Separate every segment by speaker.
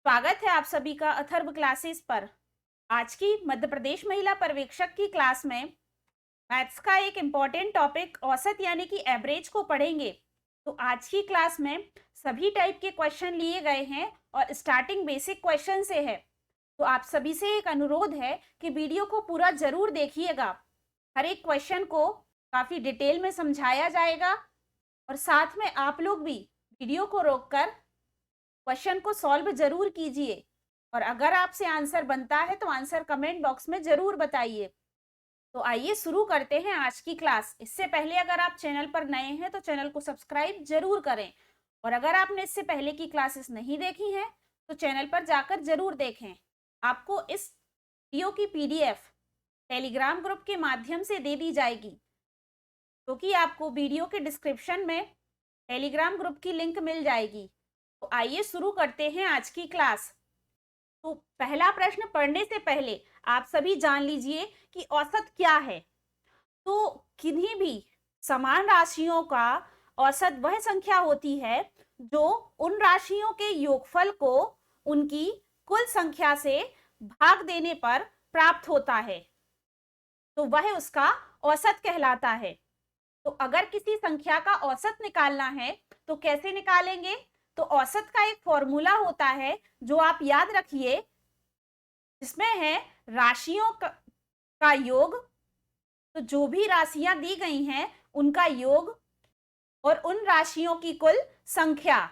Speaker 1: स्वागत है आप सभी का अथर्व क्लासेस पर। आज की मध्य प्रदेश महिला पर्यवेक्षक की क्लास में मैथ्स का एक इम्पॉर्टेंट टॉपिक औसत यानी कि एवरेज को पढ़ेंगे। तो आज की क्लास में सभी टाइप के क्वेश्चन लिए गए हैं और स्टार्टिंग बेसिक क्वेश्चन से है। तो आप सभी से एक अनुरोध है कि वीडियो को पूरा जरूर देखिएगा। हर एक क्वेश्चन को काफी डिटेल में समझाया जाएगा और साथ में आप लोग भी वीडियो को रोककर क्वेश्चन को सॉल्व जरूर कीजिए और अगर आपसे आंसर बनता है तो आंसर कमेंट बॉक्स में जरूर बताइए। तो आइए शुरू करते हैं आज की क्लास। इससे पहले अगर आप चैनल पर नए हैं तो चैनल को सब्सक्राइब जरूर करें और अगर आपने इससे पहले की क्लासेस नहीं देखी हैं तो चैनल पर जाकर जरूर देखें। आपको इस वीडियो की पीडीएफ टेलीग्राम ग्रुप के माध्यम से दे दी जाएगी, क्योंकि आपको वीडियो के डिस्क्रिप्शन में टेलीग्राम ग्रुप की लिंक मिल जाएगी। तो आइए शुरू करते हैं आज की क्लास। तो पहला प्रश्न पढ़ने से पहले आप सभी जान लीजिए कि औसत क्या है। तो किन्हीं भी समान राशियों का औसत वह संख्या होती है जो उन राशियों के योगफल को उनकी कुल संख्या से भाग देने पर प्राप्त होता है, तो वह उसका औसत कहलाता है। तो अगर किसी संख्या का औसत निकालना है तो कैसे निकालेंगे? तो औसत का एक फॉर्मूला होता है जो आप याद रखिए, जिसमें है राशियों का योग। तो जो भी राशियां दी गई हैं उनका योग और उन राशियों की कुल संख्या।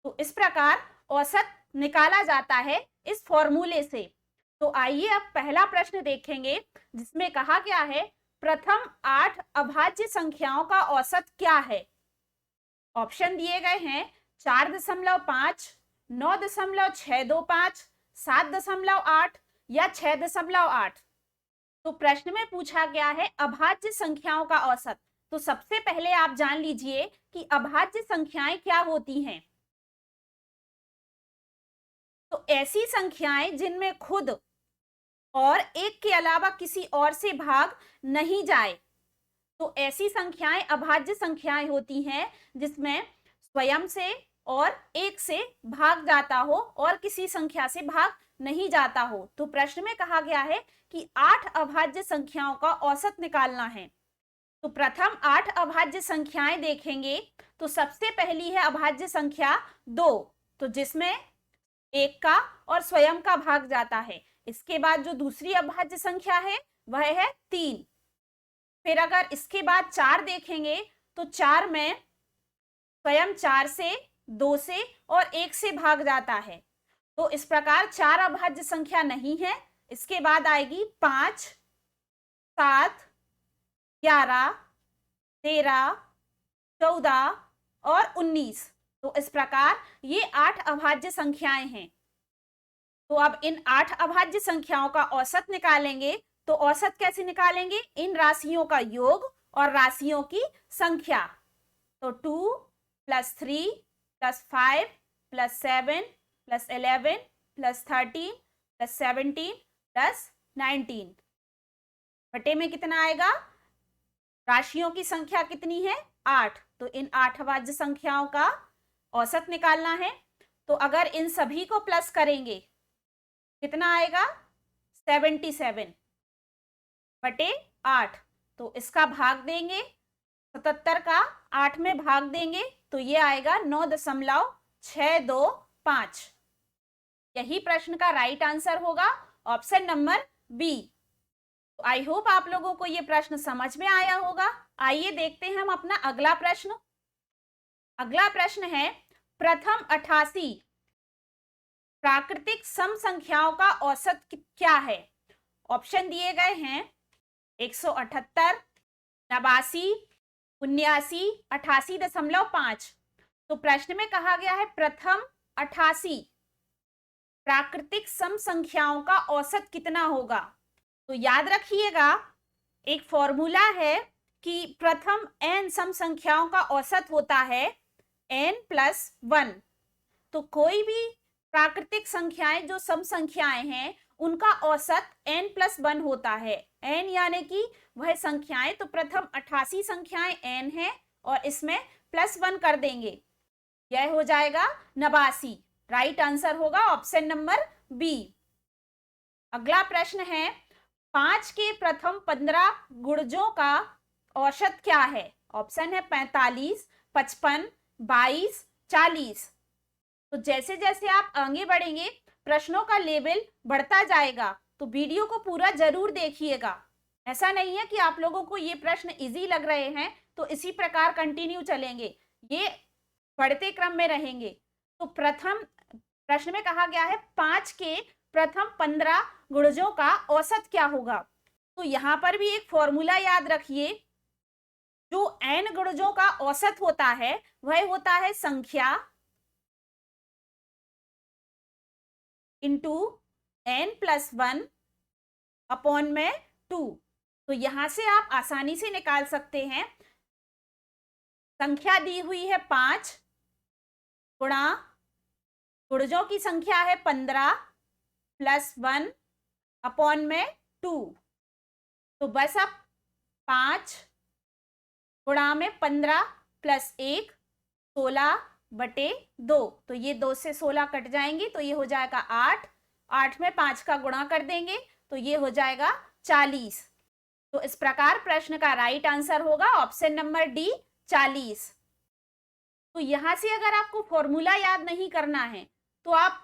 Speaker 1: तो इस प्रकार औसत निकाला जाता है इस फॉर्मूले से। तो आइए अब पहला प्रश्न देखेंगे, जिसमें कहा गया है प्रथम 8 अभाज्य संख्याओं का औसत क्या है। ऑप्शन दिए गए हैं 4.5, 9.625, 7.8 या 6.8। तो प्रश्न में पूछा गया है अभाज्य संख्याओं का औसत। तो सबसे पहले आप जान लीजिए कि अभाज्य संख्याएं क्या होती हैं। तो ऐसी संख्याएं जिनमें खुद और एक के अलावा किसी और से भाग नहीं जाए, तो ऐसी संख्याएं अभाज्य संख्याएं होती हैं जिसमें स्वयं से और एक से भाग जाता हो और किसी संख्या से भाग नहीं जाता हो। तो प्रश्न में कहा गया है कि 8 अभाज्य संख्याओं का औसत निकालना है। तो प्रथम 8 अभाज्य संख्याएं देखेंगे तो सबसे पहली है अभाज्य संख्या 2, तो जिसमें एक का और स्वयं का भाग जाता है। इसके बाद जो दूसरी अभाज्य संख्या है वह है 3। फिर अगर इसके बाद 4 देखेंगे तो 4 में स्वयं 4 से, 2 से और 1 से भाग जाता है। तो इस प्रकार 4 अभाज्य संख्या नहीं है। इसके बाद आएगी 5, 7, 11, 13, 14 और 19। तो इस प्रकार ये 8 अभाज्य संख्याएं हैं। तो अब इन 8 अभाज्य संख्याओं का औसत निकालेंगे। तो औसत कैसे निकालेंगे? इन राशियों का योग और राशियों की संख्या। तो 2 + 3 + 5 + 7 + 11 + 13 + 17 + 19 बटे में कितना आएगा? राशियों की संख्या कितनी है? 8। तो इन 8 अभाज्य संख्याओं का औसत निकालना है। तो अगर इन सभी को प्लस करेंगे कितना आएगा? 77 बटे 8। तो इसका भाग देंगे, 77 का 8 में भाग देंगे तो ये आएगा 9.625। यही प्रश्न का राइट आंसर होगा, ऑप्शन नंबर बी। तो आई होप आप लोगों को ये प्रश्न समझ में आया होगा। आइए देखते हैं हम अपना अगला प्रश्न। अगला प्रश्न है प्रथम 88 प्राकृतिक सम संख्याओं का औसत क्या है। ऑप्शन दिए गए हैं 178, 89, 79, 88.5। तो प्रश्न में कहा गया है प्रथम 88 प्राकृतिक सम संख्याओं का औसत कितना होगा। तो याद रखिएगा, एक फॉर्मूला है कि प्रथम n सम संख्याओं का औसत होता है n + 1। तो कोई भी प्राकृतिक संख्याएं जो सम संख्याएं हैं उनका औसत n + 1 होता है। n यानी कि वह संख्याएं, तो प्रथम 88 संख्याएं n है और इसमें +1 कर देंगे, यह हो जाएगा 89। राइट आंसर होगा ऑप्शन नंबर बी। अगला प्रश्न है 5 के प्रथम 15 गुणजों का औसत क्या है? ऑप्शन है 45, 55, 22, 40। तो जैसे जैसे आप आगे बढ़ेंगे प्रश्नों का लेवल बढ़ता जाएगा, तो वीडियो को पूरा जरूर देखिएगा। ऐसा नहीं है कि आप लोगों को ये प्रश्न इजी लग रहे हैं तो इसी प्रकार कंटिन्यू चलेंगे, ये बढ़ते क्रम में रहेंगे। तो प्रथम प्रश्न में कहा गया है 5 के प्रथम 15 गुणजों का औसत क्या होगा? तो यहां पर भी एक फॉर्मूला याद रखिए, जो n गुणजों का औसत होता है वह होता है संख्या इंटू n+1 अपॉन में 2। तो यहां से आप आसानी से निकाल सकते हैं, संख्या दी हुई है 5 गुणा गुणजों की संख्या है 15 +1 अपॉन में 2। तो बस अब 5 गुणा में 15 + 1 16/2। तो ये 2 से 16 कट जाएंगी, तो ये हो जाएगा 8। 8 में 5 का गुणा कर देंगे तो ये हो जाएगा 40। तो इस प्रकार प्रश्न का राइट आंसर होगा ऑप्शन नंबर डी 40। तो यहां से अगर आपको फॉर्मूला याद नहीं करना है तो आप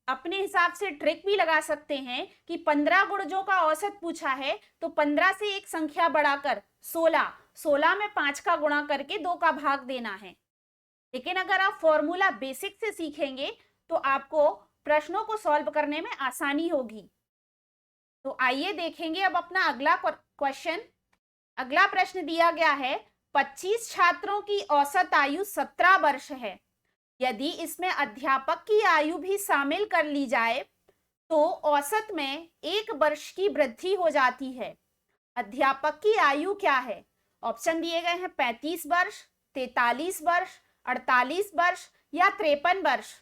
Speaker 1: अपने हिसाब से ट्रिक भी लगा सकते हैं कि 15 गुणजों का औसत पूछा है तो 15 से एक संख्या बढ़ाकर 16 में 5 का गुणा करके 2 का भाग देना है। लेकिन अगर आप फॉर्मूला बेसिक से सीखेंगे तो आपको प्रश्नों को सॉल्व करने में आसानी होगी। तो आइए देखेंगे अब अपना अगला क्वेश्चन। अगला प्रश्न दिया गया है 25 छात्रों की औसत आयु 17 वर्ष है। यदि इसमें अध्यापक की आयु भी शामिल कर ली जाए तो औसत में 1 वर्ष की वृद्धि हो जाती है। अध्यापक की आयु क्या है? ऑप्शन दिए गए हैं 35 वर्ष, 43 वर्ष, 48 वर्ष या 53 वर्ष।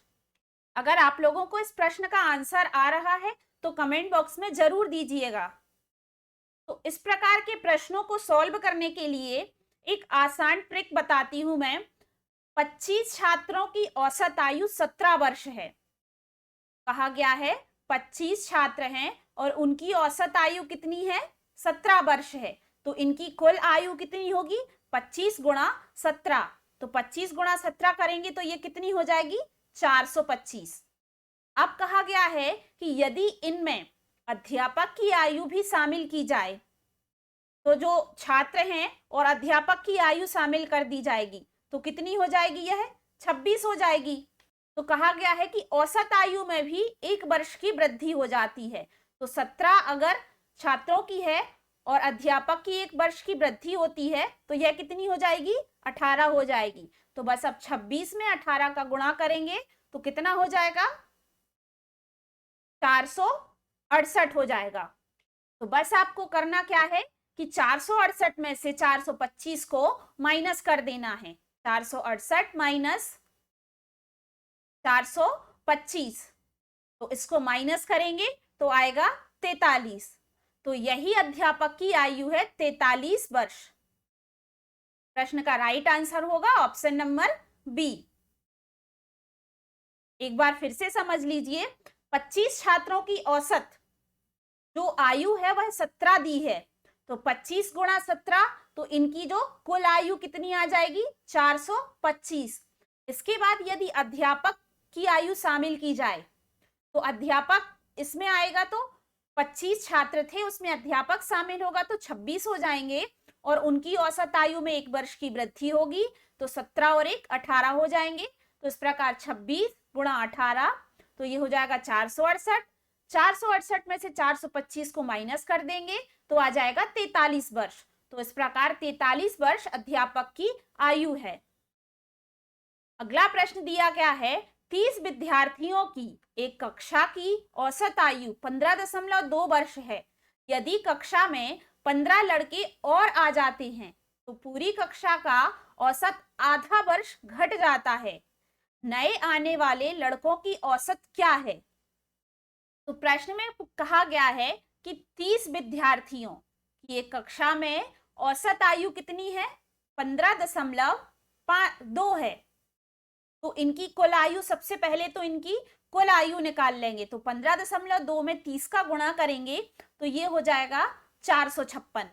Speaker 1: अगर आप लोगों को इस प्रश्न का आंसर आ रहा है तो कमेंट बॉक्स में जरूर दीजिएगा। तो इस प्रकार के प्रश्नों को सॉल्व करने के लिए एक आसान ट्रिक बताती हूं मैं। 25 छात्रों की औसत आयु 17 वर्ष है। कहा गया है 25 छात्र हैं और उनकी औसत आयु कितनी है? 17 वर्ष है। तो इनकी कुल आयु कितनी होगी? 25 × 17। तो 25 × 17 करेंगे तो ये कितनी हो जाएगी? 425। अब कहा गया है कि यदि इनमें अध्यापक की आयु भी शामिल की जाए तो जो छात्र हैं और अध्यापक की आयु शामिल कर दी जाएगी तो कितनी हो जाएगी? यह 26 हो जाएगी। तो कहा गया है कि औसत आयु में भी 1 वर्ष की वृद्धि हो जाती है। तो 17 अगर छात्रों की है और अध्यापक की 1 वर्ष की वृद्धि होती है तो यह कितनी हो जाएगी? 18 हो जाएगी। तो बस अब 26 में 18 का गुणा करेंगे तो कितना हो जाएगा? 468 हो जाएगा। तो बस आपको करना क्या है कि 468 में से 425 को माइनस कर देना है। 468 माइनस 425, तो इसको माइनस करेंगे तो आएगा 43। तो यही अध्यापक की आयु है 43 वर्ष। प्रश्न का राइट आंसर होगा ऑप्शन नंबर बी। एक बार फिर से समझ लीजिए, 25 छात्रों की औसत जो आयु है वह 17 दी है। तो 25 × 17 तो इनकी जो कुल आयु कितनी आ जाएगी? 425। इसके बाद यदि अध्यापक की आयु शामिल की जाए तो अध्यापक इसमें आएगा, तो 25 छात्र थे उसमें अध्यापक शामिल होगा तो 26 हो जाएंगे और उनकी औसत आयु में 1 वर्ष की वृद्धि होगी तो 17 और 1 18 हो जाएंगे। तो इस प्रकार 26 × 18 तो ये हो जाएगा 468। 468 में से 425 को माइनस कर देंगे तो आ जाएगा 43 वर्ष। तो इस प्रकार 43 वर्ष अध्यापक की आयु है। अगला प्रश्न दिया गया है 30 विद्यार्थियों की एक कक्षा की औसत आयु 15.2 वर्ष है। यदि कक्षा में 15 लड़के और आ जाते हैं तो पूरी कक्षा का औसत आधा वर्ष घट जाता है। नए आने वाले लड़कों की औसत क्या है? तो प्रश्न में कहा गया है कि 30 विद्यार्थियों की एक कक्षा में औसत आयु कितनी है? 15.2 है। तो इनकी कुल आयु, सबसे पहले तो इनकी कुल आयु निकाल लेंगे। तो 15.2 में 30 का गुणा करेंगे तो ये हो जाएगा 456।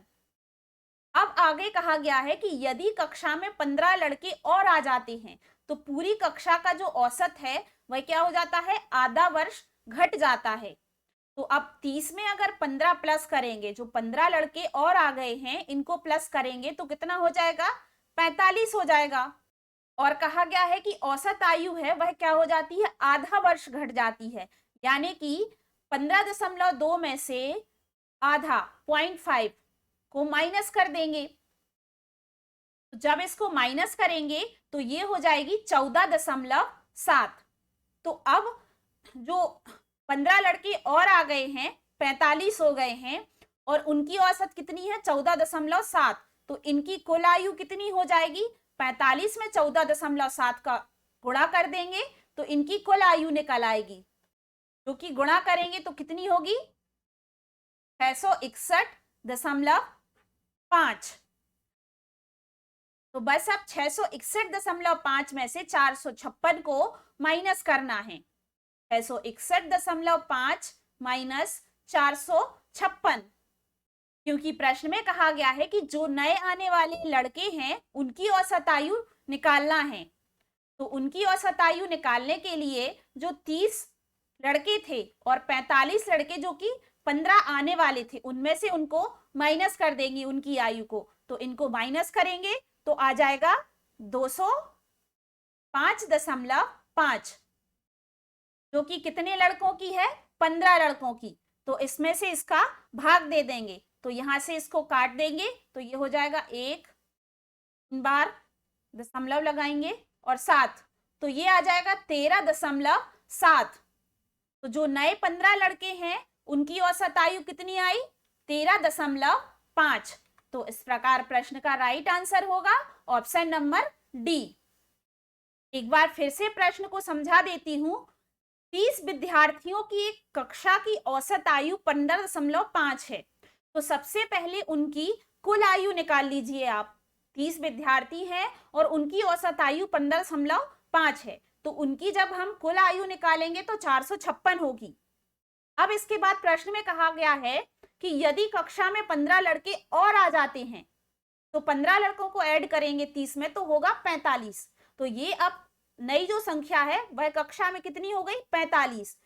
Speaker 1: अब आगे कहा गया है कि यदि कक्षा में 15 लड़के और आ जाते हैं तो पूरी कक्षा का जो औसत है वह क्या हो जाता है, आधा वर्ष घट जाता है। तो अब 30 में अगर 15 प्लस करेंगे, जो 15 लड़के और आ गए हैं इनको प्लस करेंगे तो कितना हो जाएगा, 45 हो जाएगा। और कहा गया है कि औसत आयु है वह क्या हो जाती है, आधा वर्ष घट जाती है। यानी कि 15.2 में से आधा 0.5 को माइनस कर देंगे। तो जब इसको माइनस करेंगे तो ये हो जाएगी 14.7। तो अब जो 15 लड़के और आ गए हैं, 45 हो गए हैं, और उनकी औसत कितनी है, 14.7। तो इनकी कुल आयु कितनी हो जाएगी, 45 में 14.7 का गुणा कर देंगे तो इनकी कुल आयु निकल आएगी, जो कि गुणा करेंगे तो कितनी होगी, 661.5। तो बस अब 661.5 में से 456 को माइनस करना है। 661.5 माइनस 456, क्योंकि प्रश्न में कहा गया है कि जो नए आने वाले लड़के हैं उनकी औसत आयु निकालना है। तो उनकी औसत आयु निकालने के लिए जो 30 लड़के थे और 45 लड़के जो कि 15 आने वाले थे, उनमें से उनको माइनस कर देंगे उनकी आयु को। तो इनको माइनस करेंगे तो आ जाएगा 205.5, जो कि कितने लड़कों की है, 15 लड़कों की। तो इसमें से इसका भाग दे देंगे, तो यहां से इसको काट देंगे तो ये हो जाएगा 1 बार दशमलव लगाएंगे और 7, तो ये आ जाएगा 13.7। तो जो नए 15 लड़के हैं उनकी औसत आयु कितनी आई, 13.5। तो इस प्रकार प्रश्न का राइट आंसर होगा ऑप्शन नंबर डी। एक बार फिर से प्रश्न को समझा देती हूं। 30 विद्यार्थियों की एक कक्षा की औसत आयु 15.5 है। तो सबसे पहले उनकी कुल आयु निकाल लीजिए आप। 30 विद्यार्थी हैं और उनकी औसत आयु 15.5 है। तो उनकी जब हम कुल आयु निकालेंगे तो 456 होगी। अब इसके बाद प्रश्न में कहा गया है कि यदि कक्षा में 15 लड़के और आ जाते हैं तो 15 लड़कों को ऐड करेंगे 30 में तो होगा 45। तो ये अब नई जो संख्या है वह कक्षा में कितनी हो गई, 45।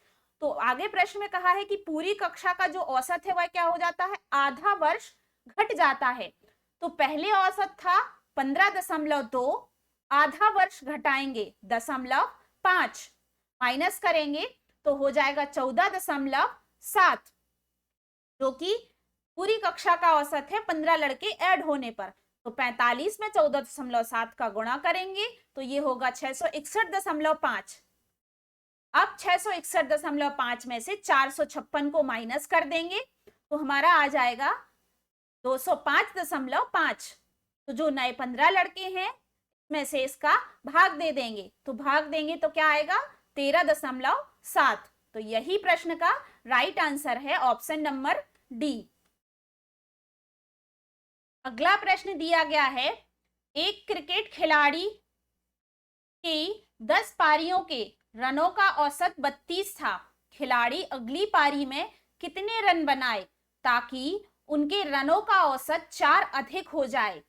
Speaker 1: तो आगे प्रश्न में कहा है कि पूरी कक्षा का जो औसत है वह क्या हो जाता है, आधा वर्ष घट जाता है। तो पहले औसत था 15.2, आधा वर्ष घटाएंगे 0.5, माइनस करेंगे तो हो जाएगा 14.7, जो कि पूरी कक्षा का औसत है 15 लड़के ऐड होने पर। तो 45 में 14.7 का गुणा करेंगे तो ये होगा 661.5। अब 661.5 में से 456 को माइनस कर देंगे तो हमारा आ जाएगा 205.5। तो जो नए 15 लड़के हैं में से इसका भाग दे देंगे, तो भाग देंगे तो क्या आएगा, 13.7। तो यही प्रश्न का राइट आंसर है ऑप्शन नंबर डी। अगला प्रश्न दिया गया है, एक क्रिकेट खिलाड़ी की 10 पारियों के रनों का औसत 32 था। खिलाड़ी अगली पारी में कितने रन बनाए ताकि उनके रनों का औसत 4 अधिक हो जाए।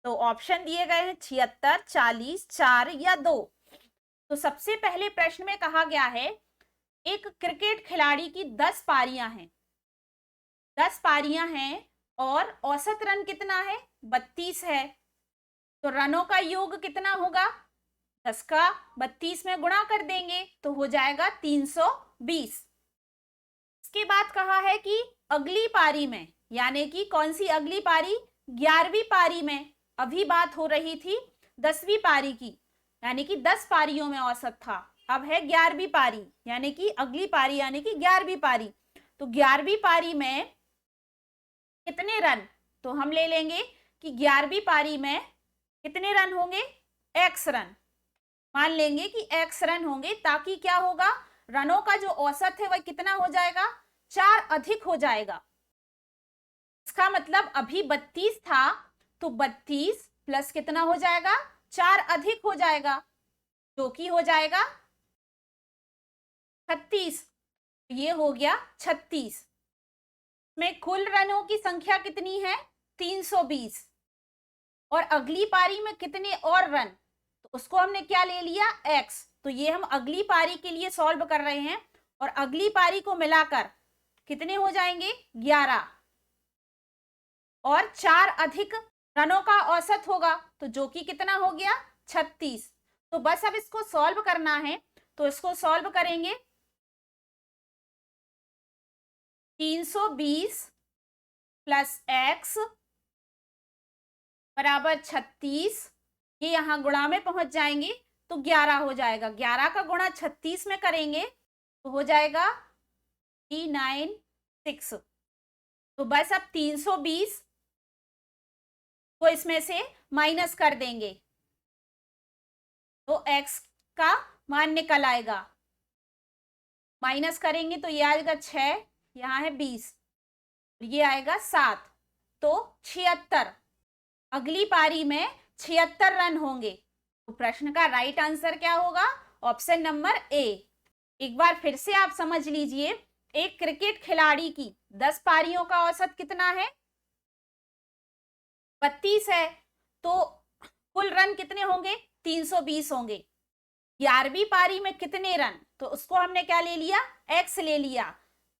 Speaker 1: तो ऑप्शन दिए गए हैं 76, 40, 4 या 2। तो सबसे पहले प्रश्न में कहा गया है एक क्रिकेट खिलाड़ी की 10 पारियां हैं, 10 पारियां हैं और औसत रन कितना है, 32 है। तो रनों का योग कितना होगा, 10 का 32 में गुणा कर देंगे तो हो जाएगा 320। इसके बाद कहा है कि अगली पारी में, यानी कि कौन सी अगली पारी, 11वीं पारी में। अभी बात हो रही थी 10वीं पारी की, यानी कि 10 पारियों में औसत था। अब है 11वीं पारी, यानी कि अगली पारी, यानी कि 11वीं पारी। तो 11वीं पारी में कितने रन, तो हम ले लेंगे कि 11वीं पारी में कितने रन होंगे, x रन। मान लेंगे कि x रन होंगे ताकि क्या होगा, रनों का जो औसत है वह कितना हो जाएगा, 4 अधिक हो जाएगा। इसका मतलब अभी 32 था तो 32 प्लस कितना हो जाएगा, 4 अधिक हो जाएगा, जो कि हो जाएगा 36। ये हो गया 36 में कुल रनों की संख्या कितनी है, 320। और अगली पारी में कितने और रन, तो उसको हमने क्या ले लिया, x। तो ये हम अगली पारी के लिए सॉल्व कर रहे हैं, और अगली पारी को मिलाकर कितने हो जाएंगे, 11। और 4 अधिक रनों का औसत होगा, तो जो कि कितना हो गया, 36। तो बस अब इसको सॉल्व करना है, तो इसको सॉल्व करेंगे। 320 प्लस x बराबर 36, ये यहां गुणा में पहुंच जाएंगे तो 11 हो जाएगा। 11 का गुणा 36 में करेंगे तो हो जाएगा 396। तो बस अब 320 को इसमें से माइनस कर देंगे तो x का मान निकल आएगा। माइनस करेंगे तो ये आएगा 6, यहाँ है 20, ये आएगा 7, तो 76। अगली पारी में 76 रन होंगे। तो प्रश्न का राइट आंसर क्या होगा, ऑप्शन नंबर ए। एक बार फिर से आप समझ लीजिए, एक क्रिकेट खिलाड़ी की 10 पारियों का औसत कितना है, 32 है, तो कुल रन कितने होंगे, 320 होंगे। 11वीं पारी में कितने रन, तो उसको हमने क्या ले लिया, x ले लिया।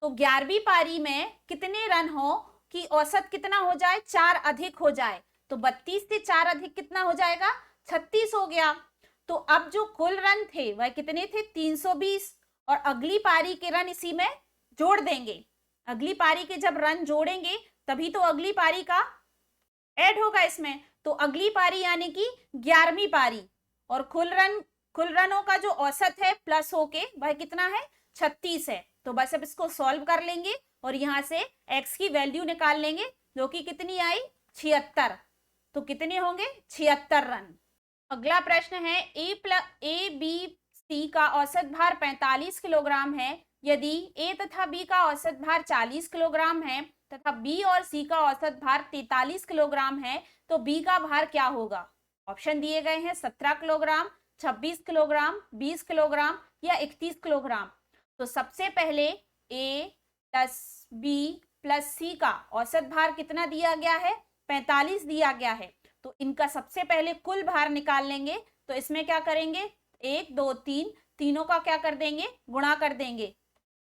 Speaker 1: तो 11वीं पारी में कितने रन हो कि औसत कितना हो जाए, 4 अधिक हो जाए। तो 32 से 4 अधिक कितना हो जाएगा, 36 हो गया। तो अब जो कुल रन थे वह कितने थे, 320, और अगली पारी के रन इसी में जोड़ देंगे। अगली पारी के जब रन जोड़ेंगे तभी तो अगली पारी का ऐड होगा इसमें। तो अगली पारी यानी कि 11वीं पारी, और कुल रनों का जो औसत है प्लस होके वह कितना है, 36 है। तो बस अब इसको सॉल्व कर लेंगे और यहां से x की वैल्यू निकाल लेंगे, जो कि कितनी आई, 76। तो कितने होंगे, 76 रन। अगला प्रश्न है, ए बी सी का औसत भार 45 किलोग्राम है। यदि ए तथा बी का औसत भार 40 किलोग्राम है तथा बी और सी का औसत भार 43 किलोग्राम है, तो बी का भार क्या होगा। ऑप्शन दिए गए हैं 17 किलोग्राम, 26 किलोग्राम, 20 किलोग्राम या 31 किलोग्राम। तो सबसे पहले ए प्लस बी प्लस सी का औसत भार कितना दिया गया है, 45 दिया गया है। तो इनका सबसे पहले कुल भार निकाल लेंगे। तो इसमें क्या करेंगे, 1 2 3, तीनों का क्या कर देंगे, गुणा कर देंगे,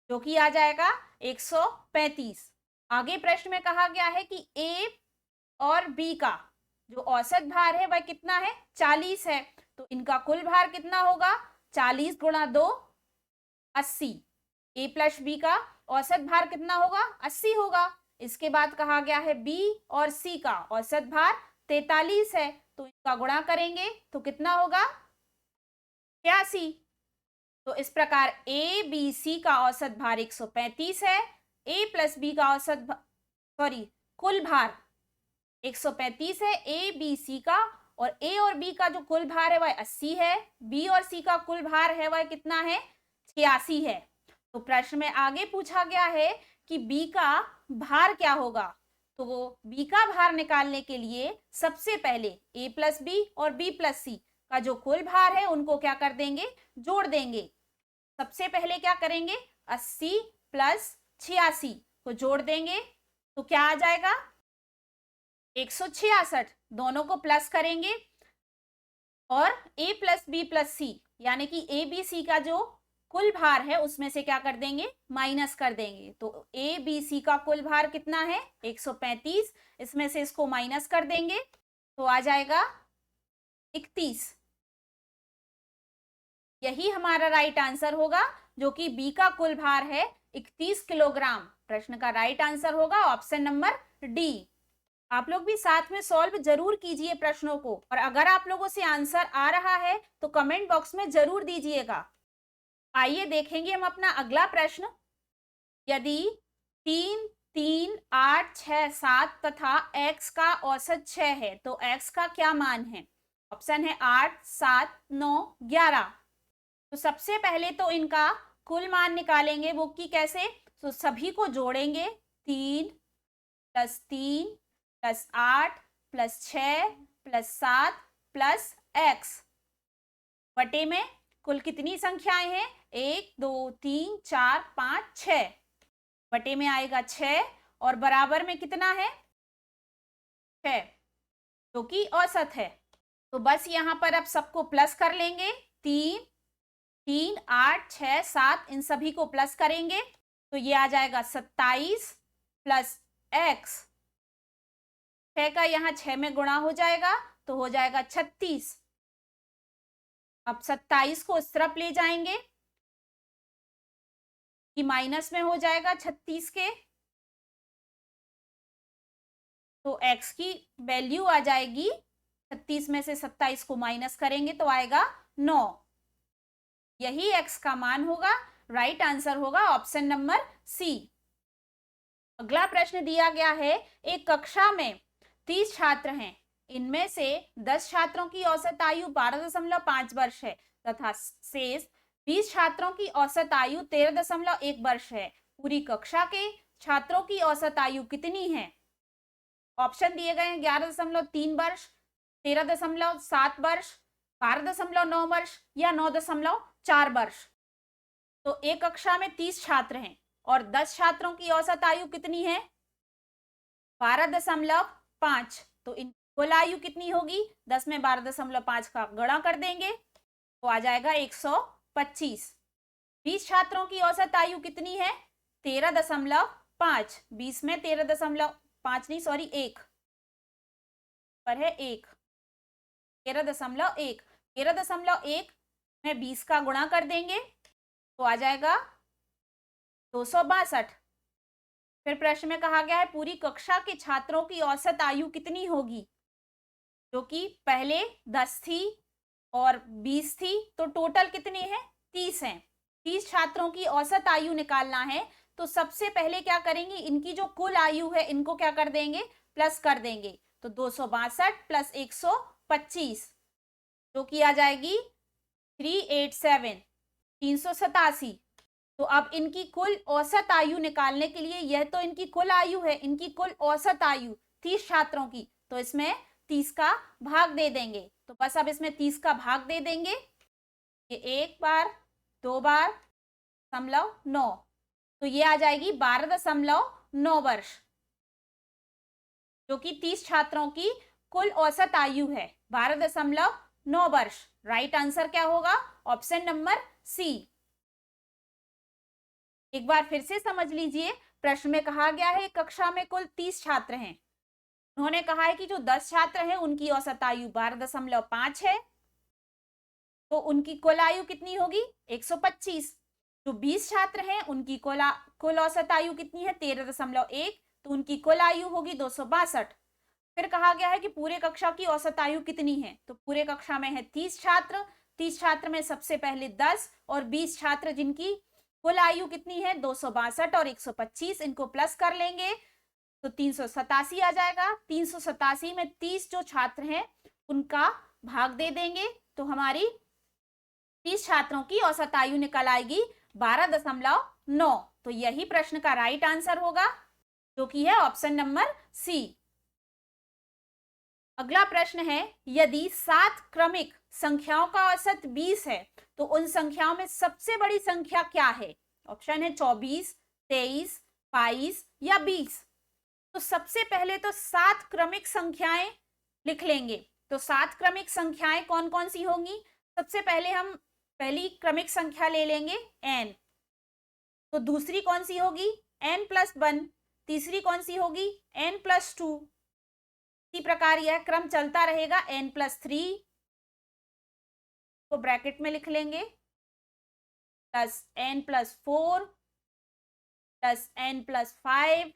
Speaker 1: जो कि आ जाएगा 135। आगे प्रश्न में कहा गया है कि ए और बी का जो औसत भार है वह कितना है, 40 है। तो इनका कुल भार कितना होगा, 40 गुणा 2, 80। ए प्लस बी का औसत भार कितना होगा, 80 होगा। इसके बाद कहा गया है बी और सी का औसत भार 43 है। तो इनका गुणा करेंगे तो कितना होगा, 83। तो इस प्रकार ए बी सी का औसत भार 135 है। ए प्लस बी का औसत कुल भार 135 है ए बी सी का, और ए और बी का जो कुल भार है वह 80 है। बी और सी का कुल भार है वह कितना है, 86 है। तो प्रश्न में आगे पूछा गया है कि बी का भार क्या होगा। तो बी का भार निकालने के लिए सबसे पहले ए प्लस बी और बी प्लस सी का जो कुल भार है उनको क्या कर देंगे, जोड़ देंगे। सबसे पहले क्या करेंगे, 80 प्लस 86 को जोड़ देंगे तो क्या आ जाएगा, 166। दोनों को प्लस करेंगे और a प्लस बी प्लस सी यानी कि ए बी सी का जो कुल भार है उसमें से क्या कर देंगे, माइनस कर देंगे। तो ए बी सी का कुल भार कितना है, 135। इसमें से इसको माइनस कर देंगे तो आ जाएगा 31। यही हमारा राइट आंसर होगा, जो कि बी का कुल भार है 31 किलोग्राम। प्रश्न का राइट आंसर होगा ऑप्शन नंबर डी। आप लोग भी साथ में सॉल्व जरूर कीजिए प्रश्नों को, और अगर आप लोगों से आंसर आ रहा है तो कमेंट बॉक्स में जरूर दीजिएगा। आइए देखेंगे हम अपना अगला प्रश्न। यदि 3 3 8 6 7 तथा x का औसत 6 है तो x का क्या मान है। ऑप्शन है 8 7 9 11। तो सबसे पहले तो इनका कुल मान निकालेंगे, वो कि कैसे, तो सभी को जोड़ेंगे, 3 plus 3 plus 8 plus 6 plus 7 plus x बटे में कुल कितनी संख्याएं हैं? 1 2 3 4 5 6 बटे में आएगा 6 और बराबर में कितना है? 6 जो कि औसत है। तो बस यहां पर अब सबको प्लस कर लेंगे। 3 3 8 6 7 इन सभी को प्लस करेंगे तो ये आ जाएगा 27 प्लस x। 6 का यहाँ 6 में गुणा हो जाएगा तो हो जाएगा 36। अब 27 को इस तरफ ले जाएंगे कि माइनस में हो जाएगा 36 के, तो x की वैल्यू आ जाएगी 36 में से 27 को माइनस करेंगे तो आएगा 9। यही x का मान होगा। राइट आंसर होगा ऑप्शन नंबर सी। अगला प्रश्न दिया गया है, एक कक्षा में 30 छात्र हैं, इनमें से 10 छात्रों की औसत आयु 12.5 वर्ष है तथा शेष 20 छात्रों की औसत आयु 13.1 वर्ष है। पूरी कक्षा के छात्रों की औसत आयु कितनी है? ऑप्शन दिए गए हैं 11.3 वर्ष, 13.7 वर्ष, 12.9 वर्ष या 9.4 वर्ष। तो एक कक्षा में 30 छात्र हैं और 10 छात्रों की औसत आयु कितनी है? 12.5। तो इन कुल आयु कितनी होगी? 10 में 12.5 का गुणा कर देंगे तो आ जाएगा 125। 20 छात्रों की औसत आयु कितनी है? 13.5। 20 में 13.5 नहीं, सॉरी 1 पर है 1, 13.1। 13.1 में 20 का गुणा कर देंगे तो आ जाएगा 262। फिर प्रश्न में कहा गया है पूरी कक्षा के छात्रों की औसत आयु कितनी होगी? जो कि पहले 10 थी और 20 थी, तो टोटल कितने हैं? 30 हैं। 30 छात्रों की औसत आयु निकालना है तो सबसे पहले क्या करेंगे, इनकी जो कुल आयु है इनको क्या कर देंगे? प्लस कर देंगे। तो 262 प्लस 125 जो कि आ जाएगी 387, 387। तो अब इनकी कुल औसत आयु निकालने के लिए, यह तो इनकी कुल आयु है, इनकी कुल औसत आयु 30 छात्रों की, तो इसमें 30 का भाग दे देंगे। तो बस अब इसमें 30 का भाग दे देंगे। ये 1 बार 2 बार 9, तो ये आ जाएगी 12.9 वर्ष जो कि 30 छात्रों की कुल औसत आयु है, 12.9 वर्ष। राइट आंसर क्या होगा? Option number C. एक बार फिर से समझ लीजिए, प्रश्न में कहा गया है कक्षा में कुल 30 छात्र हैं। उन्होंने कहा है कि जो 10 छात्र हैं उनकी औसत आयु 12.5 है, तो उनकी कुल आयु कितनी होगी? 125। जो 20 छात्र हैं उनकी कुल औसत आयु कितनी है? 13.1, तो उनकी कुल आयु होगी 262। फिर कहा गया है कि पूरे कक्षा की औसत आयु कितनी है? तो पूरे कक्षा में है 30 छात्र। 30 छात्र में सबसे पहले 10 और 20 छात्र जिनकी कुल आयु कितनी है? 262 और 125, इनको प्लस कर लेंगे तो 387 आ जाएगा। 387 में 30 जो छात्र हैं उनका भाग दे देंगे तो हमारी 30 छात्रों की औसत आयु निकल आएगी 12.9। तो यही प्रश्न का राइट आंसर होगा जो कि है ऑप्शन नंबर सी। अगला प्रश्न है, यदि 7 क्रमिक संख्याओं का औसत 20 है तो उन संख्याओं में सबसे बड़ी संख्या क्या है? ऑप्शन है 24, 23, 22 या 20। तो सबसे पहले तो 7 क्रमिक संख्याएं लिख लेंगे। तो 7 क्रमिक संख्याएं कौन कौन सी होंगी? सबसे पहले हम पहली क्रमिक संख्या ले लेंगे n। तो दूसरी कौन सी होगी? n+1। तीसरी कौन सी होगी? n+2। इसी प्रकार यह क्रम चलता रहेगा। n+3 को ब्रैकेट में लिख लेंगे, plus n+4 plus n+5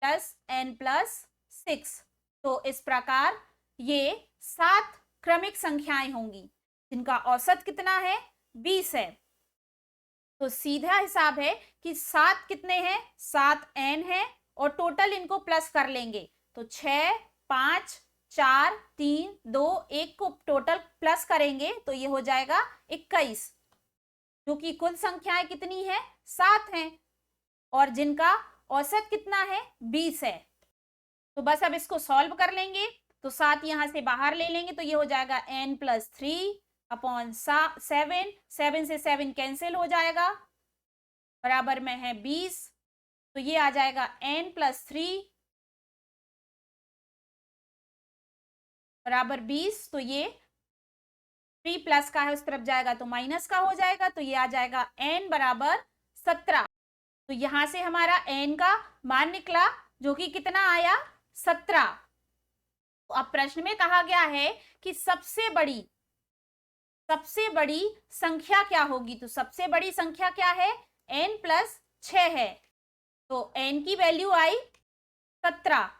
Speaker 1: plus n+6। तो इस प्रकार ये 7 क्रमिक संख्याएं होंगी जिनका औसत कितना है? 20 है। तो सीधा हिसाब है कि 7 कितने हैं? 7 n है और टोटल इनको प्लस कर लेंगे तो 6, 5, 4, 3, 2, 1 को टोटल प्लस करेंगे तो ये हो जाएगा 21, जो कि कुल संख्याएं कितनी है? 7 हैं और जिनका औसत कितना है? 20 है। तो बस अब इसको सॉल्व कर लेंगे तो 7 यहां से बाहर ले लेंगे तो ये हो जाएगा n+3/7। 7 से 7 कैंसिल हो जाएगा, बराबर में है 20। तो ये आ जाएगा n+3 बराबर 20। तो ये 3 प्लस का है, उस तरफ जाएगा तो माइनस का हो जाएगा, तो ये आ जाएगा n बराबर 17। तो यहां से हमारा n का मान निकला जो कि कितना आया, 17। तो अब प्रश्न में कहा गया है कि सबसे बड़ी संख्या क्या होगी। तो सबसे बड़ी संख्या क्या है, n+6 है। तो n की वैल्यू आई 17।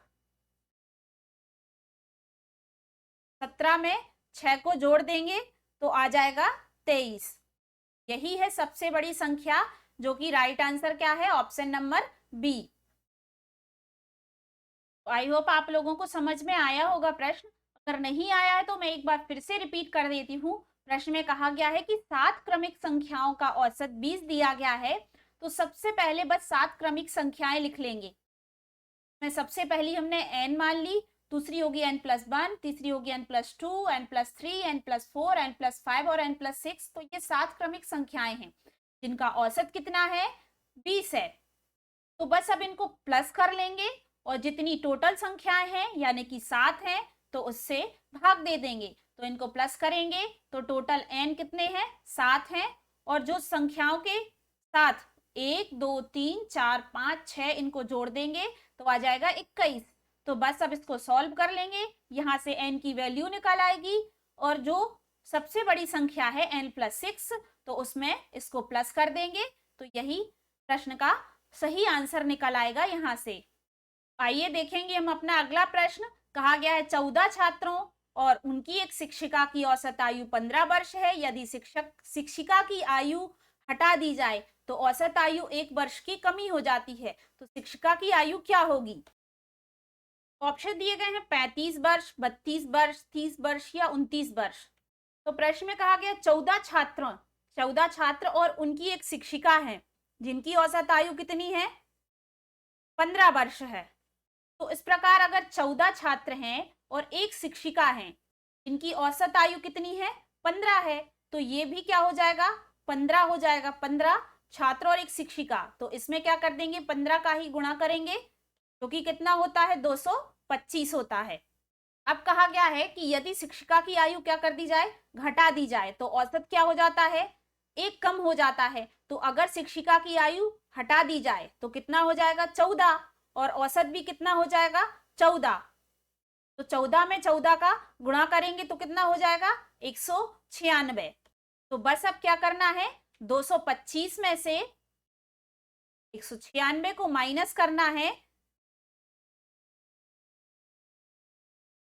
Speaker 1: 17 में 6 को जोड़ देंगे तो आ जाएगा 23। यही है सबसे बड़ी संख्या, जो कि राइट आंसर क्या है, option number B. I hope आप लोगों को समझ में आया होगा प्रश्न। अगर नहीं आया है तो मैं एक बार फिर से रिपीट कर देती हूँ। प्रश्न में कहा गया है कि 7 क्रमिक संख्याओं का औसत 20 दिया गया है, तो सबसे पहले बस 7 क्रमिक संख्याएं लिख लेंगे। में सबसे पहली हमने n मान ली, दूसरी होगी n+1, तीसरी होगी n+2, n+3, n+4, n+5 और n+6। तो ये 7 क्रमिक संख्याएं हैं जिनका औसत कितना है, 20 है। तो बस अब इनको प्लस कर लेंगे और जितनी टोटल संख्याएं हैं यानी कि 7 हैं तो उससे भाग दे देंगे। तो इनको प्लस करेंगे तो टोटल n कितने हैं, 7 हैं। और जो संख्याओं के साथ 1 2 3 4 5 6 इनको जोड़ देंगे तो आ जाएगा 21। तो बस अब इसको सॉल्व कर लेंगे, यहां से n की वैल्यू निकल आएगी और जो सबसे बड़ी संख्या है n+6 तो उसमें इसको प्लस कर देंगे। तो यही प्रश्न का सही आंसर निकल आएगा यहां से। आइए देखेंगे हम अपना अगला प्रश्न। कहा गया है 14 छात्रों और उनकी एक शिक्षिका की औसत आयु 15 वर्ष है। यदि शिक्षिका की आयु हटा दी जाए तो औसत आयु 1 वर्ष की कमी हो जाती है। तो शिक्षिका की आयु क्या होगी। ऑप्शन दिए गए हैं 35 वर्ष, 32 वर्ष, 30 वर्ष या 29 वर्ष। तो प्रश्न में कहा गया 14 छात्र और उनकी एक शिक्षिका है जिनकी औसत आयु कितनी है, 15 वर्ष है। तो इस प्रकार अगर 14 छात्र हैं और एक शिक्षिका है इनकी औसत आयु कितनी है, 15 है, तो ये भी क्या हो जाएगा, 15 हो जाएगा। 15 छात्र और एक शिक्षिका, तो इसमें क्या कर देंगे, 15 का ही गुणा करेंगे जो कि कितना होता है, 225 होता है। अब कहा गया है कि यदि शिक्षिका की आयु क्या कर दी जाए, घटा दी जाए, तो औसत क्या हो जाता है, 1 कम हो जाता है। तो अगर शिक्षिका की आयु हटा दी जाए तो कितना हो जाएगा, 14, और औसत भी कितना हो जाएगा, 14। तो 14 में 14 का गुणा करेंगे तो कितना हो जाएगा, 196। तो बस अब क्या करना है, 225 में से 196 को माइनस करना है।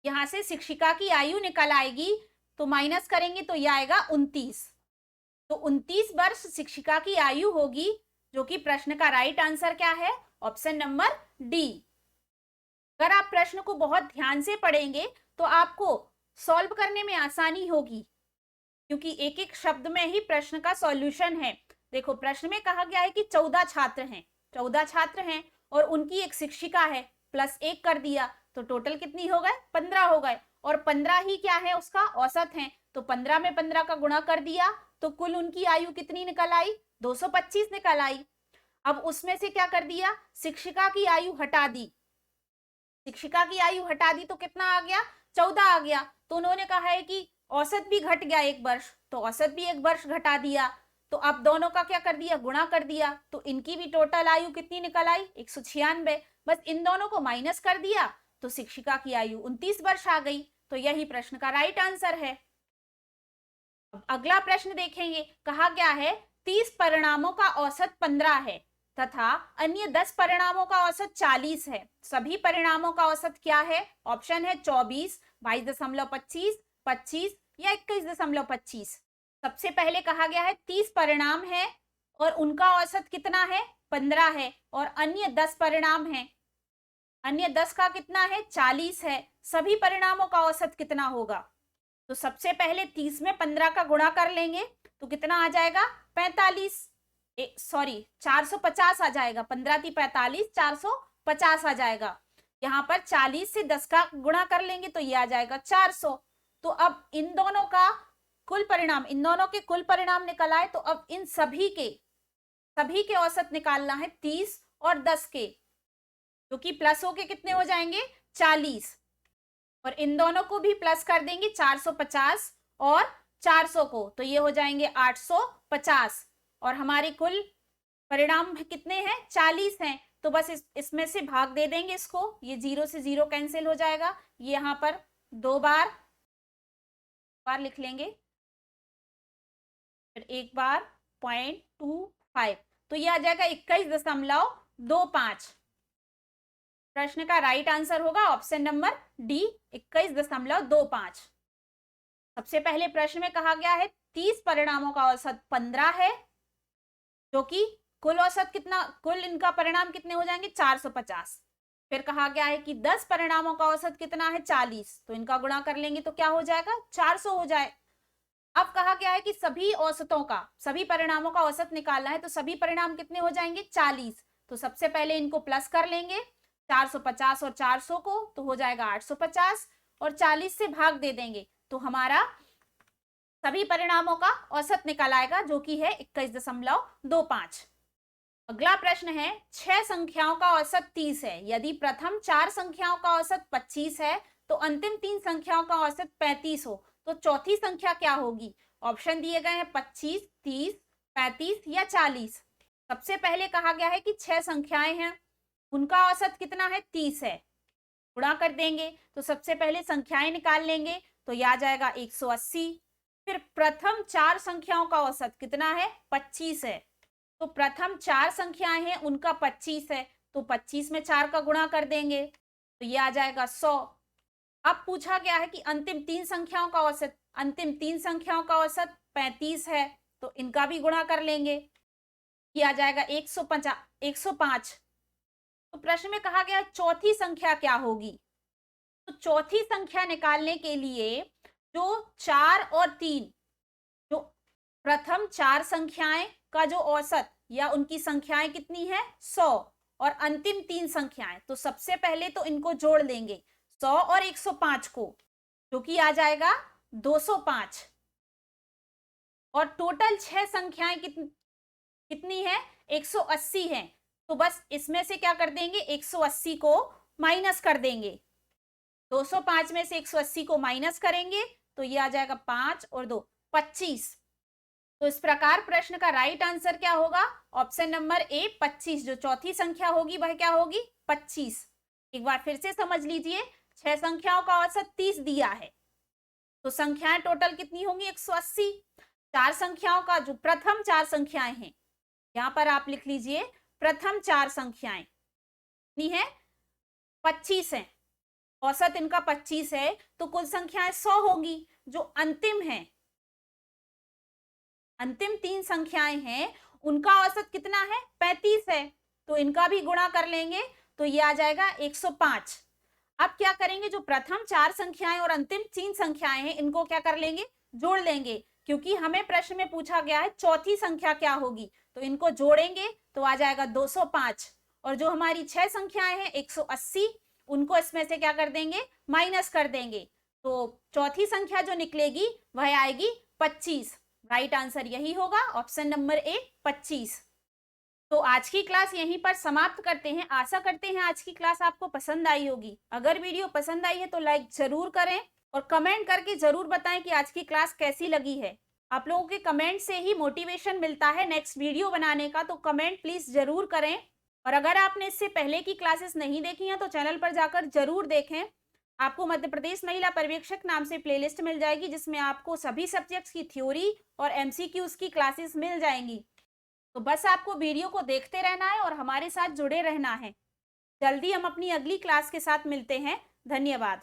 Speaker 1: यहां से शिक्षिका की आयु निकल आएगी, तो माइनस करेंगे तो यह आएगा 29। तो 29 वर्ष शिक्षिका की आयु होगी, जो कि प्रश्न का राइट आंसर क्या है, ऑप्शन नंबर डी। अगर आप प्रश्न को बहुत ध्यान से पढ़ेंगे तो आपको सॉल्व करने में आसानी होगी, क्योंकि एक एक शब्द में ही प्रश्न का सॉल्यूशन है। देखो प्रश्न में कहा गया है कि 14 छात्र हैं और उनकी एक शिक्षिका है, प्लस 1 कर दिया तो टोटल कितनी हो गए, 15 हो गए। और 15 ही क्या है, उसका औसत है। तो 15 में 15 का गुणा कर दिया तो कुल उनकी आयु कितनी निकल आई, 225 निकल आई। अब उसमें से क्या कर दिया, शिक्षिका की आयु हटा दी। शिक्षिका की आयु हटा दी तो कितना आ गया, 14 आ गया। तो उन्होंने कहा है कि औसत भी घट गया 1 वर्ष, तो औसत भी 1 वर्ष घटा दिया। तो अब दोनों का क्या कर दिया, गुणा कर दिया। तो इनकी भी टोटल आयु कितनी निकल आई, 196। बस इन दोनों को माइनस कर दिया तो शिक्षिका की आयु 29 वर्ष आ गई। तो यही प्रश्न का राइट आंसर है। अब अगला प्रश्न देखेंगे। कहा गया है 30 परिणामों का औसत 15 है तथा अन्य 10 परिणामों का औसत 40 है। सभी परिणामों का औसत क्या है, ऑप्शन है 24, 22.25, 25 या 21.25। सबसे पहले कहा गया है 30 परिणाम है और उनका औसत कितना है, 15 है, और अन्य 10 परिणाम है, अन्य 10 का कितना है, 40 है। सभी परिणामों का औसत कितना होगा। तो सबसे पहले 30 में 15 का गुणा कर लेंगे तो कितना आ जाएगा, 450 आ जाएगा। 15 × 45, 450 आ जाएगा। यहाँ पर 40 से 10 का गुणा कर लेंगे तो ये आ जाएगा 400। तो अब इन दोनों का कुल परिणाम, इन दोनों के कुल परिणाम निकल आए। तो अब इन सभी के औसत निकालना है 30 और 10 के, जो कि प्लस होके कितने हो जाएंगे 40, और इन दोनों को भी प्लस कर देंगे 450 और 400 को, तो ये हो जाएंगे 850। और हमारे कुल परिणाम कितने हैं 40 हैं। तो बस इसमें से भाग दे देंगे इसको, ये 0 से 0 कैंसिल हो जाएगा। ये यहाँ पर 2 बार लिख लेंगे, फिर एक बार 0.25, तो ये आ जाएगा 21.25। प्रश्न का राइट आंसर होगा ऑप्शन नंबर डी, 21.25। सबसे पहले प्रश्न में कहा गया है 30 परिणामों का औसत 15 है, जो कि कुल औसत कितना, कुल इनका परिणाम कितने हो जाएंगे 450। फिर कहा गया है कि 10 परिणामों का औसत कितना है 40, तो इनका गुणा कर लेंगे तो क्या हो जाएगा 400 हो जाए। अब कहा गया है कि सभी औसतों का, सभी परिणामों का औसत निकालना है, तो सभी परिणाम कितने हो जाएंगे 40। तो सबसे पहले इनको प्लस कर लेंगे 450 और 400 को, तो हो जाएगा 850, और 40 से भाग दे देंगे तो हमारा सभी परिणामों का औसत निकल आएगा, जो कि है 21.25। अगला प्रश्न है 6 संख्याओं का औसत 30 है। यदि प्रथम 4 संख्याओं का औसत 25 है तो अंतिम 3 संख्याओं का औसत 35 हो, तो चौथी संख्या क्या होगी। ऑप्शन दिए गए हैं 25, 30, 35 या 40। सबसे पहले कहा गया है कि 6 संख्याएं हैं, उनका औसत कितना है 30 है, गुणा कर देंगे तो सबसे पहले संख्याएं निकाल लेंगे, तो यह आ जाएगा 180। फिर प्रथम 4 संख्याओं का औसत कितना है 25 है, तो प्रथम 4 संख्याएं हैं उनका 25 है, तो 25 में 4 का गुणा कर देंगे तो ये आ जाएगा 100। अब पूछा गया है कि अंतिम 3 संख्याओं का औसत, अंतिम 3 संख्याओं का औसत 35 है, तो इनका भी गुणा कर लेंगे, ये आ जाएगा 105। तो प्रश्न में कहा गया चौथी संख्या क्या होगी। तो चौथी संख्या निकालने के लिए जो 4 और 3, जो प्रथम 4 संख्याएं का जो औसत या उनकी संख्याएं कितनी है 100, और अंतिम 3 संख्याएं, तो सबसे पहले तो इनको जोड़ लेंगे 100 और 105 को, जो कि आ जाएगा 205। और टोटल 6 संख्याएं कितनी है 180 है, तो बस इसमें से क्या कर देंगे 180 को माइनस कर देंगे, 205 में से 180 को माइनस करेंगे तो ये आ जाएगा 5 और 2 25। तो इस प्रकार प्रश्न का राइट आंसर क्या होगा ऑप्शन नंबर ए 25। जो चौथी संख्या होगी वह क्या होगी 25। एक बार फिर से समझ लीजिए, 6 संख्याओं का औसत 30 दिया है, तो संख्याएं टोटल कितनी होंगी 180। 4 संख्याओं का जो प्रथम 4 संख्याएं हैं, यहां पर आप लिख लीजिए प्रथम 4 संख्याएं कितनी है 25 है, औसत इनका 25 है, तो कुल संख्याएं 100 होंगी। जो अंतिम है, अंतिम 3 संख्याएं हैं उनका औसत कितना है 35 है, तो इनका भी गुणा कर लेंगे तो ये आ जाएगा 105। अब क्या करेंगे, जो प्रथम 4 संख्याएं और अंतिम 3 संख्याएं हैं इनको क्या कर लेंगे जोड़ लेंगे, क्योंकि हमें प्रश्न में पूछा गया है चौथी संख्या क्या होगी, तो इनको जोड़ेंगे तो आ जाएगा 205। और जो हमारी 6 संख्याएं हैं 180, उनको इसमें से क्या कर देंगे माइनस कर देंगे, तो चौथी संख्या जो निकलेगी वह आएगी 25। राइट आंसर यही होगा ऑप्शन नंबर ए 25। तो आज की क्लास यहीं पर समाप्त करते हैं। आशा करते हैं आज की क्लास आपको पसंद आई होगी। अगर वीडियो पसंद आई है तो लाइक जरूर करें और कमेंट करके जरूर बताएं कि आज की क्लास कैसी लगी है। आप लोगों के कमेंट से ही मोटिवेशन मिलता है नेक्स्ट वीडियो बनाने का, तो कमेंट प्लीज जरूर करें। और अगर आपने इससे पहले की क्लासेस नहीं देखी हैं तो चैनल पर जाकर जरूर देखें। आपको मध्य प्रदेश महिला पर्यवेक्षक नाम से प्लेलिस्ट मिल जाएगी, जिसमें आपको सभी सब्जेक्ट्स की थ्योरी और एमसीक्यूज की क्लासेस मिल जाएंगी। तो बस आपको वीडियो को देखते रहना है और हमारे साथ जुड़े रहना है। जल्दी हम अपनी अगली क्लास के साथ मिलते हैं। धन्यवाद।